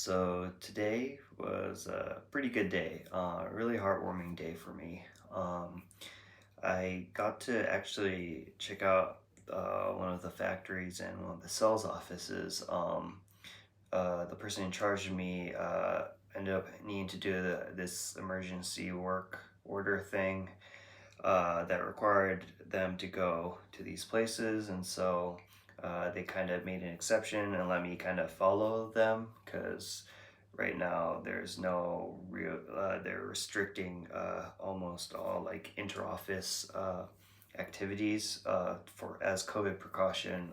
So today was a pretty good day, a really heartwarming day for me. Um, I got to actually check out one of the factories and one of the sales offices. The person in charge of me ended up needing to do this emergency work order thing that required them to go to these places, and so they kind of made an exception and let me kind of follow them because right now there's no real. They're restricting almost all like inter-office activities for as COVID precaution.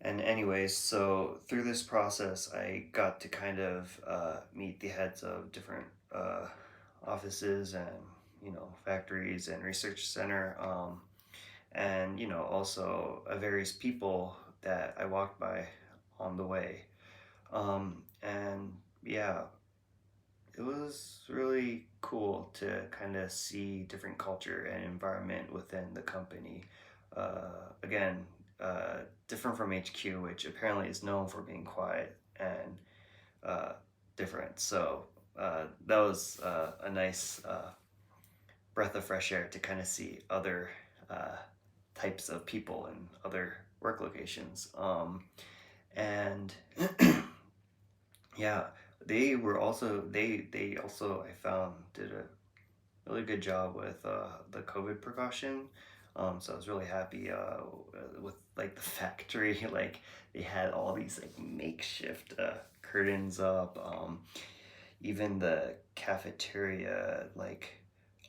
And anyways, so through this process, I got to kind of meet the heads of different offices and factories and research center, and also various people that I walked by on the way. And yeah, it was really cool to kind of see different culture and environment within the company. Again, different from HQ, which apparently is known for being quiet and uh, different. So that was a nice breath of fresh air to kind of see other uh, types of people and other work locations. And yeah, they also I found did a really good job with the COVID precaution. So I was really happy with like the factory. Like they had all these like makeshift curtains up. Even the cafeteria, like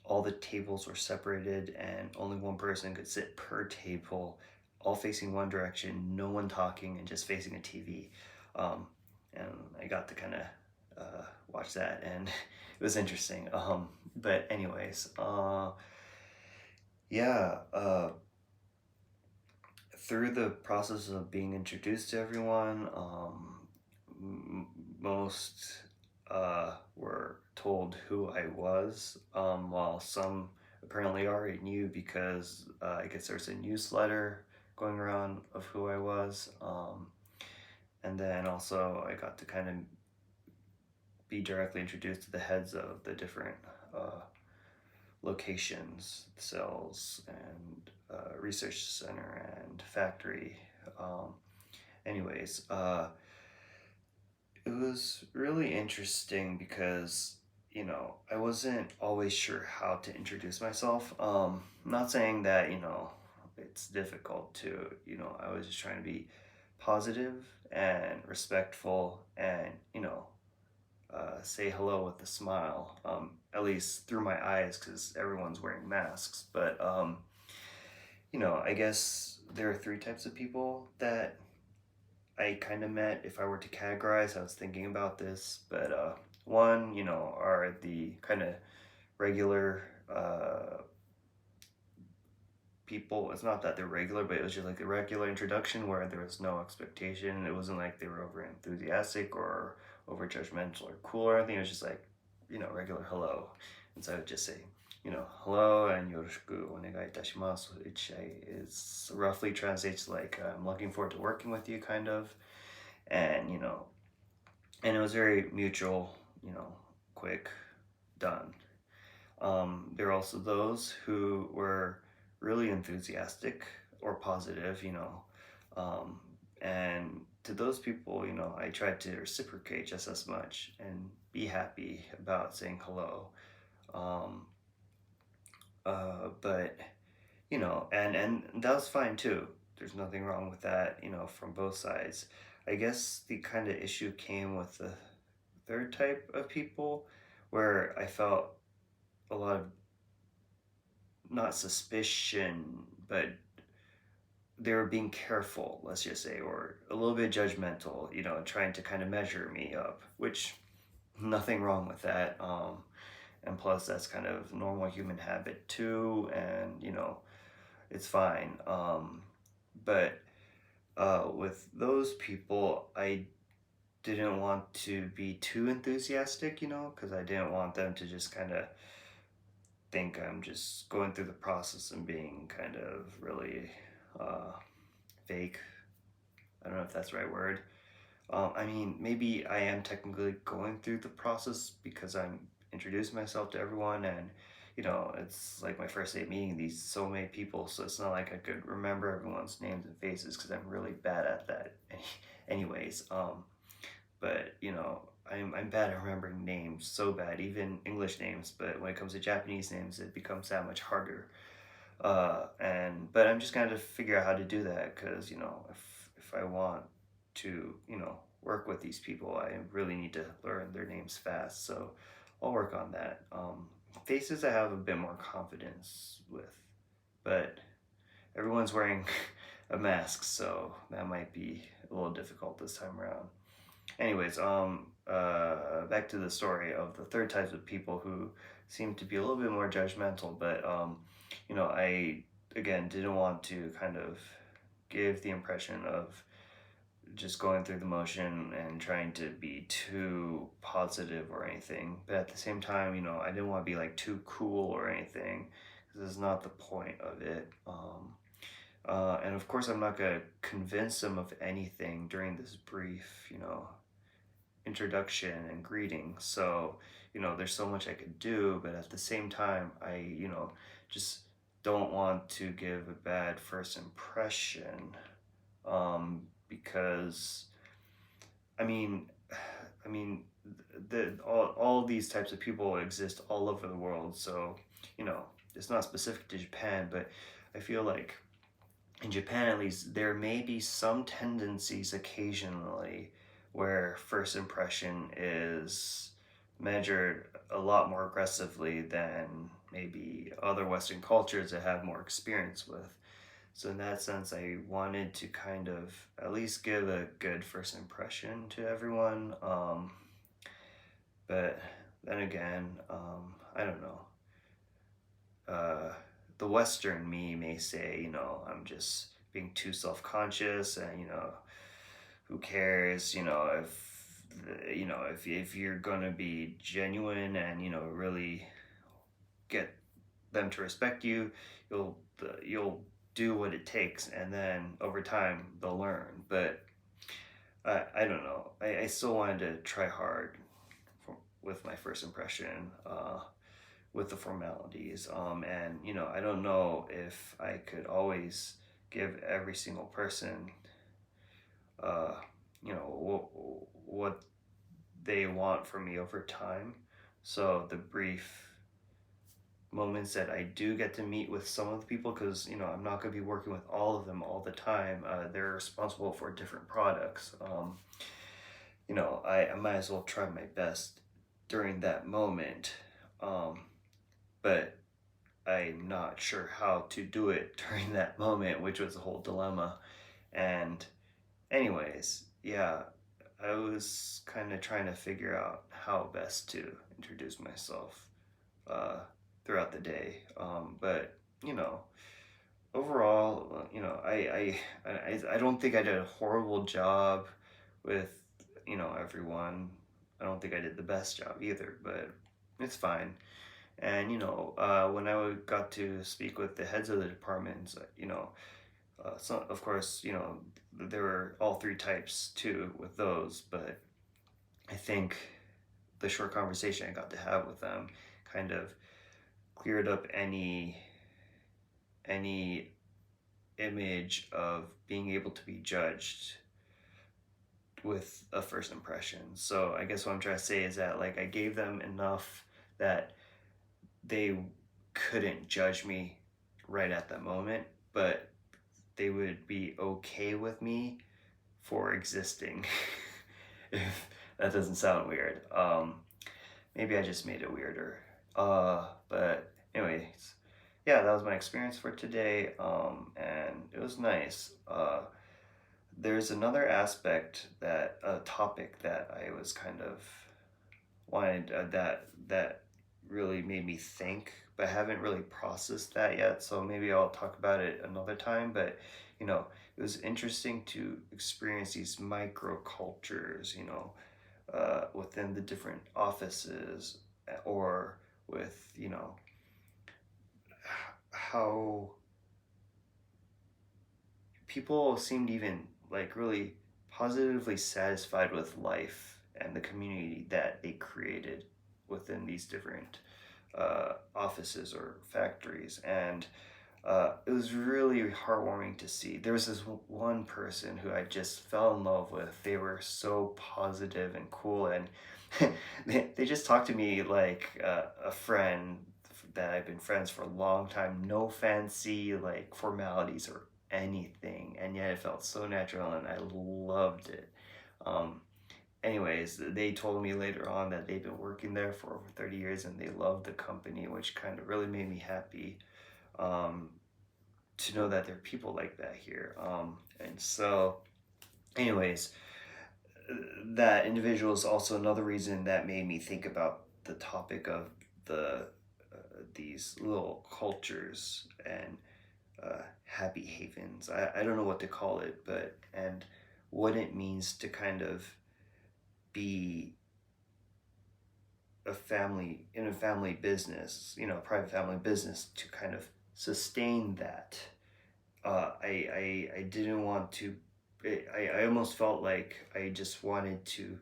all the tables were separated and only one person could sit per table, all facing one direction, no one talking, and just facing a TV. Um, and I got to kind of watch that, and it was interesting. But anyways, yeah, through the process of being introduced to everyone, most were told who I was, while some apparently already knew because I guess there's a newsletter going around of who I was. And then also I got to kind of be directly introduced to the heads of the different uh, locations, cells, and research center and factory. Um, anyways, it was really interesting because I wasn't always sure how to introduce myself. I'm not saying that it's difficult to I was just trying to be positive and respectful and say hello with a smile, at least through my eyes because everyone's wearing masks. But I guess there are three types of people that I kind of met. If I were to categorize, I was thinking about this, but one, are the kind of regular people. It's not that they're regular, but it was just like a regular introduction where there was no expectation. It wasn't like they were over enthusiastic or over judgmental or cool or anything. It was just like, regular hello. And so I would just say, hello and yoroshiku onegai itashimasu, which is roughly translates like I'm looking forward to working with you, kind of. And, and it was very mutual, quick, done. There are also those who were really enthusiastic or positive, um, and to those people, I tried to reciprocate just as much and be happy about saying hello. Um, but and that was fine too. There's nothing wrong with that, from both sides. I guess the kind of issue came with the third type of people where I felt a lot of not suspicion, but they were being careful, let's just say, or a little bit judgmental, trying to kind of measure me up, which nothing wrong with that. And plus, that's kind of normal human habit too, and it's fine. But with those people, I didn't want to be too enthusiastic, because I didn't want them to just kind of think I'm just going through the process and being kind of really fake. I don't know if that's the right word. I mean, maybe I am technically going through the process because I'm introducing myself to everyone, and it's like my first day meeting these so many people, so it's not like I could remember everyone's names and faces because I'm really bad at that. Anyways, but I'm bad at remembering names, so bad, even English names. But when it comes to Japanese names, it becomes that much harder. And but I'm just gonna figure out how to do that because if I want to work with these people, I really need to learn their names fast. So I'll work on that. Faces I have a bit more confidence with, but everyone's wearing a mask, so that might be a little difficult this time around. Anyways, back to the story of the third types of people who seem to be a little bit more judgmental, but I again didn't want to kind of give the impression of just going through the motion and trying to be too positive or anything. But at the same time, I didn't want to be like too cool or anything. This is not the point of it. And of course, I'm not gonna convince them of anything during this brief, introduction and greeting. So, there's so much I could do, but at the same time, I, just don't want to give a bad first impression. Because I mean, I mean, all these types of people exist all over the world. So, it's not specific to Japan, but I feel like in Japan at least, there may be some tendencies occasionally where first impression is measured a lot more aggressively than maybe other Western cultures that have more experience with. So, in that sense, I wanted to kind of at least give a good first impression to everyone. But then again, I don't know. The Western me may say, I'm just being too self conscious, and who cares, if you're gonna be genuine and really get them to respect you, you'll do what it takes, and then over time they'll learn. But I don't know. I still wanted to try hard with my first impression. With the formalities. And I don't know if I could always give every single person, uh, what they want from me over time. So the brief moments that I do get to meet with some of the people, because I'm not going to be working with all of them all the time. They're responsible for different products. I might as well try my best during that moment. But I'm not sure how to do it during that moment, which was a whole dilemma. And, anyways, yeah, I was kind of trying to figure out how best to introduce myself uh, throughout the day. But, overall, I don't think I did a horrible job with, everyone. I don't think I did the best job either, but it's fine. And when I got to speak with the heads of the departments, so of course, there were all three types too with those. But I think the short conversation I got to have with them kind of cleared up any image of being able to be judged with a first impression. So I guess what I'm trying to say is that like I gave them enough that they couldn't judge me right at that moment, but they would be okay with me for existing. If that doesn't sound weird. Maybe I just made it weirder. But anyways, yeah, that was my experience for today. And it was nice. There's another aspect that a topic that I was kind of wanted that really made me think, but I haven't really processed that yet. So maybe I'll talk about it another time. But it was interesting to experience these microcultures, within the different offices, or with how people seemed even like really positively satisfied with life and the community that they created within these different offices or factories. And it was really heartwarming to see. There was this one person who I just fell in love with. They were so positive and cool, and they just talked to me like a friend that I've been friends for a long time. No fancy like formalities or anything, and yet it felt so natural, and I loved it. Um, Anyways, they told me later on that they've been working there for over 30 years and they love the company, which kind of really made me happy. Um, to know that there are people like that here. And so, anyways, that individual is also another reason that made me think about the topic of the these little cultures and happy havens. I don't know what to call it, but and what it means to kind of be a family in a family business, you know, a private family business to kind of sustain that. I didn't want to. I almost felt like I just wanted to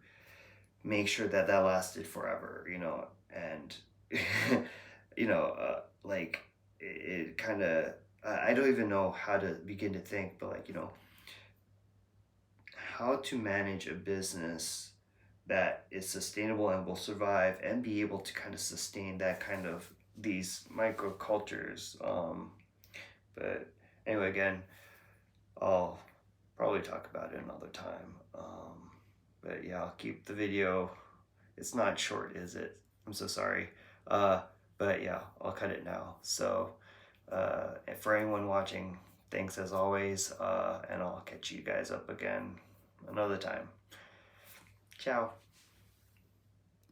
make sure that that lasted forever, you know, and like it kind of. I don't even know how to begin to think, but like how to manage a business that is sustainable and will survive and be able to kind of sustain that kind of these microcultures. But anyway, again, I'll probably talk about it another time. But yeah, I'll keep the video. It's not short, is it? I'm so sorry. Uh, but yeah, I'll cut it now. So, and for anyone watching, thanks as always. And I'll catch you guys up again another time. Ciao.